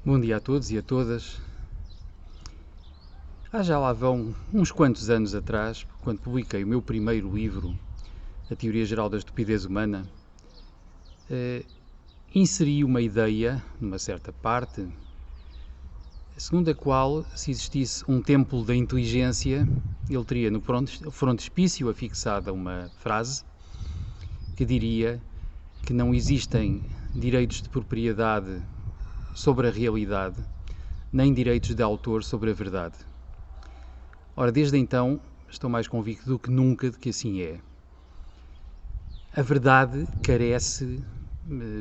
Bom dia a todos e a todas. Já lá vão uns quantos anos atrás, quando publiquei o meu primeiro livro, A Teoria Geral da Estupidez Humana, inseri uma ideia, numa certa parte, segundo a qual, se existisse um templo da inteligência, ele teria no frontispício afixada uma frase que diria que não existem direitos de propriedade sobre a realidade, nem direitos de autor sobre a verdade. Ora, desde então, estou mais convicto do que nunca de que assim é. A verdade carece,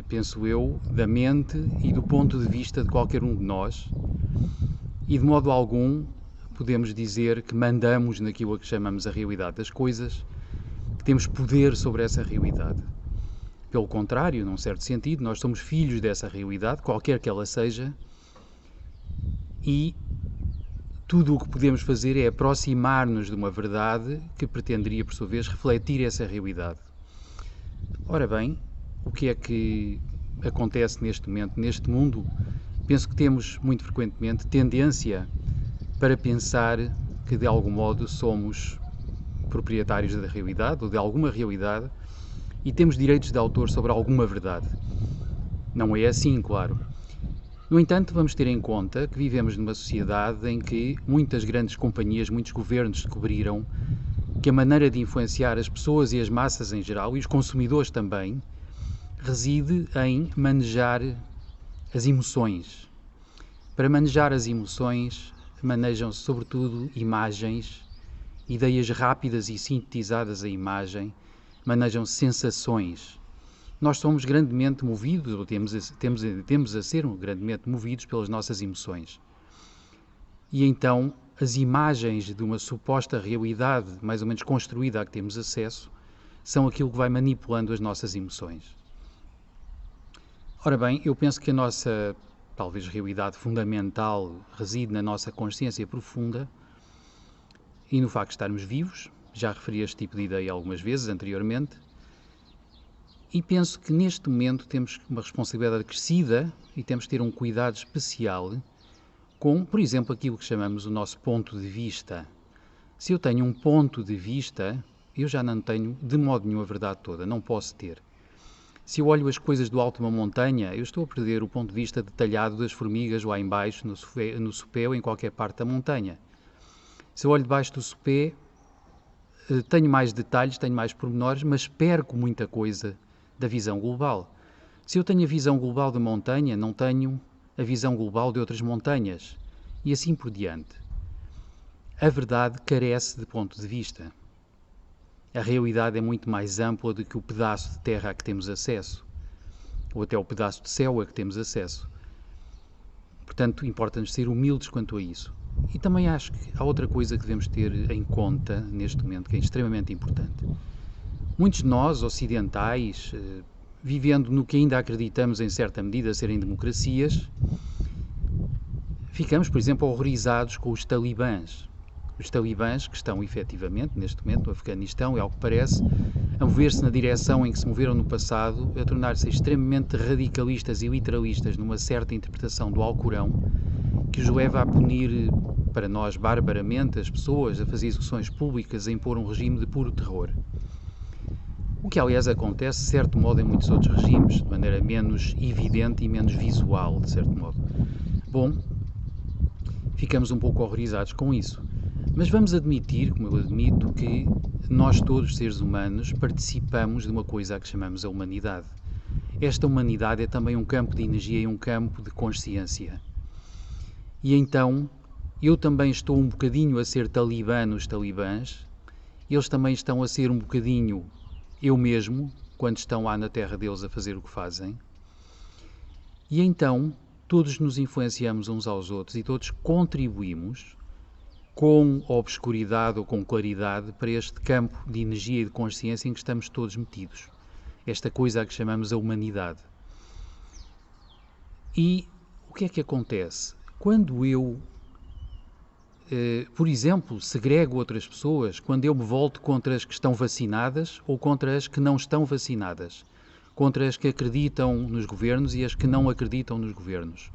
penso eu, da mente e do ponto de vista de qualquer um de nós, e de modo algum podemos dizer que mandamos naquilo a que chamamos a realidade das coisas, que temos poder sobre essa realidade. Pelo contrário, num certo sentido, nós somos filhos dessa realidade, qualquer que ela seja, e tudo o que podemos fazer é aproximar-nos de uma verdade que pretenderia, por sua vez, refletir essa realidade. Ora bem, o que é que acontece neste momento, neste mundo? Penso que temos, muito frequentemente, tendência para pensar que, de algum modo, somos proprietários da realidade, ou de alguma realidade, e temos direitos de autor sobre alguma verdade. Não é assim, claro. No entanto, vamos ter em conta que vivemos numa sociedade em que muitas grandes companhias, muitos governos descobriram que a maneira de influenciar as pessoas e as massas em geral, e os consumidores também, reside em manejar as emoções. Para manejar as emoções, manejam-se sobretudo imagens, ideias rápidas e sintetizadas em imagem, manejam-se sensações. Nós somos grandemente movidos, ou temos a ser grandemente movidos pelas nossas emoções. E então, as imagens de uma suposta realidade mais ou menos construída a que temos acesso, são aquilo que vai manipulando as nossas emoções. Ora bem, eu penso que a nossa, talvez, realidade fundamental reside na nossa consciência profunda e no facto de estarmos vivos. Já referi este tipo de ideia algumas vezes anteriormente. E penso que neste momento temos uma responsabilidade acrescida e temos de ter um cuidado especial com, por exemplo, aquilo que chamamos o nosso ponto de vista. Se eu tenho um ponto de vista, eu já não tenho de modo nenhum a verdade toda, não posso ter. Se eu olho as coisas do alto de uma montanha, eu estou a perder o ponto de vista detalhado das formigas lá embaixo, no sopé ou em qualquer parte da montanha. Se eu olho debaixo do sopé, tenho mais detalhes, tenho mais pormenores, mas perco muita coisa da visão global. Se eu tenho a visão global da montanha, não tenho a visão global de outras montanhas, e assim por diante. A verdade carece de ponto de vista. A realidade é muito mais ampla do que o pedaço de terra a que temos acesso, ou até o pedaço de céu a que temos acesso. Portanto, importa-nos ser humildes quanto a isso. E também acho que há outra coisa que devemos ter em conta neste momento, que é extremamente importante. Muitos de nós, ocidentais, vivendo no que ainda acreditamos em certa medida serem democracias, ficamos, por exemplo, horrorizados com os talibãs. Os talibãs que estão efetivamente, neste momento, no Afeganistão, é ao que parece, a mover-se na direção em que se moveram no passado, a tornar-se extremamente radicalistas e literalistas numa certa interpretação do Alcorão, que os leva a punir, para nós, barbaramente as pessoas, a fazer execuções públicas, a impor um regime de puro terror. O que, aliás, acontece, de certo modo, em muitos outros regimes, de maneira menos evidente e menos visual, de certo modo. Bom, ficamos um pouco horrorizados com isso. Mas vamos admitir, como eu admito, que nós todos, seres humanos, participamos de uma coisa a que chamamos a humanidade. Esta humanidade é também um campo de energia e um campo de consciência. E então, eu também estou um bocadinho a ser talibã nos talibãs, eles também estão a ser um bocadinho eu mesmo, quando estão lá na terra deles a fazer o que fazem. E então, todos nos influenciamos uns aos outros e todos contribuímos com obscuridade ou com claridade para este campo de energia e de consciência em que estamos todos metidos. Esta coisa a que chamamos a humanidade. E o que é que acontece? Quando eu, por exemplo, segrego outras pessoas, quando eu me volto contra as que estão vacinadas ou contra as que não estão vacinadas, contra as que acreditam nos governos e as que não acreditam nos governos,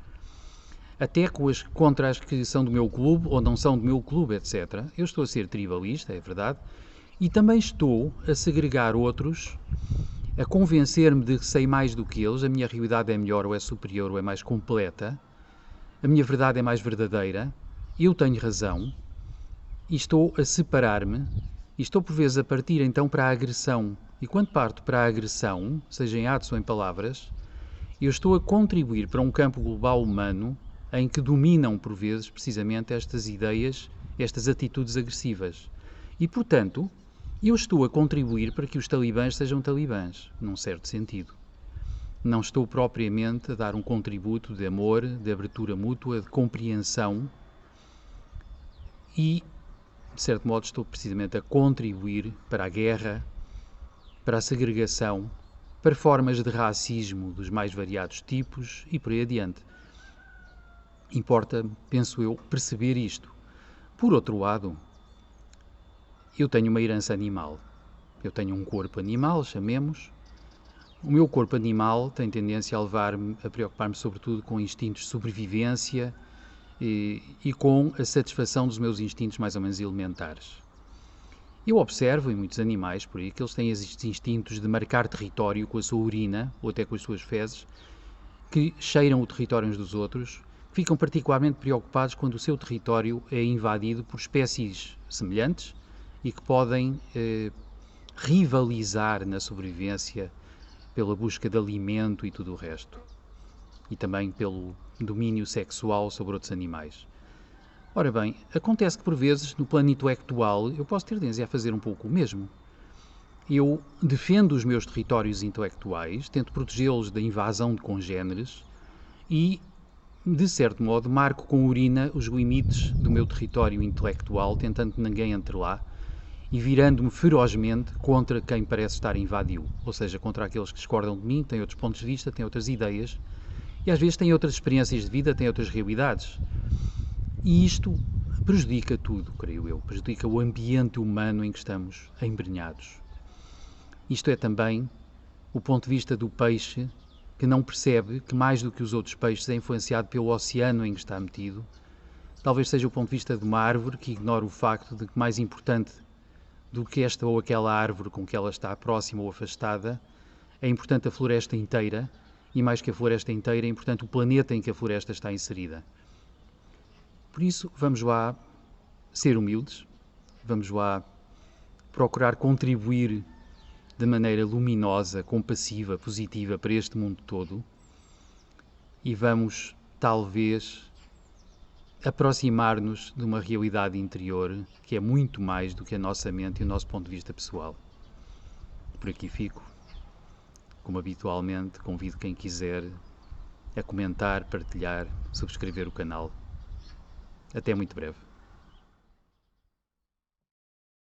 até contra as que são do meu clube ou não são do meu clube, etc. Eu estou a ser tribalista, é verdade, e também estou a segregar outros, a convencer-me de que sei mais do que eles, a minha realidade é melhor ou é superior ou é mais completa, a minha verdade é mais verdadeira, eu tenho razão, e estou a separar-me, e estou por vezes a partir então para a agressão. E quando parto para a agressão, seja em atos ou em palavras, eu estou a contribuir para um campo global humano em que dominam por vezes precisamente estas ideias, estas atitudes agressivas. E portanto, eu estou a contribuir para que os talibãs sejam talibãs, num certo sentido. Não estou propriamente a dar um contributo de amor, de abertura mútua, de compreensão e, de certo modo, estou precisamente a contribuir para a guerra, para a segregação, para formas de racismo dos mais variados tipos e por aí adiante. Importa, penso eu, perceber isto. Por outro lado, eu tenho uma herança animal. Eu tenho um corpo animal, chamemos. O meu corpo animal tem tendência a levar-me a preocupar-me sobretudo com instintos de sobrevivência e com a satisfação dos meus instintos mais ou menos elementares. Eu observo em muitos animais por aí que eles têm estes instintos de marcar território com a sua urina ou até com as suas fezes, que cheiram o território uns dos outros, ficam particularmente preocupados quando o seu território é invadido por espécies semelhantes e que podem rivalizar na sobrevivência pela busca de alimento e tudo o resto. E também pelo domínio sexual sobre outros animais. Ora bem, acontece que por vezes, no plano intelectual, eu posso ter tendência a fazer um pouco o mesmo. Eu defendo os meus territórios intelectuais, tento protegê-los da invasão de congêneres e, de certo modo, marco com urina os limites do meu território intelectual, tentando que ninguém entre lá e virando-me ferozmente contra quem parece estar a invadi-lo, ou seja, contra aqueles que discordam de mim, têm outros pontos de vista, têm outras ideias e às vezes têm outras experiências de vida, têm outras realidades. E isto prejudica tudo, creio eu, prejudica o ambiente humano em que estamos embrenhados. Isto é também o ponto de vista do peixe que não percebe que mais do que os outros peixes é influenciado pelo oceano em que está metido. Talvez seja o ponto de vista de uma árvore que ignora o facto de que mais importante do que esta ou aquela árvore com que ela está próxima ou afastada, é importante a floresta inteira e mais que a floresta inteira, é importante o planeta em que a floresta está inserida. Por isso, vamos lá ser humildes, vamos lá procurar contribuir de maneira luminosa, compassiva, positiva para este mundo todo e vamos, talvez, aproximar-nos de uma realidade interior que é muito mais do que a nossa mente e o nosso ponto de vista pessoal. Por aqui fico. Como habitualmente, convido quem quiser a comentar, partilhar, subscrever o canal. Até muito breve.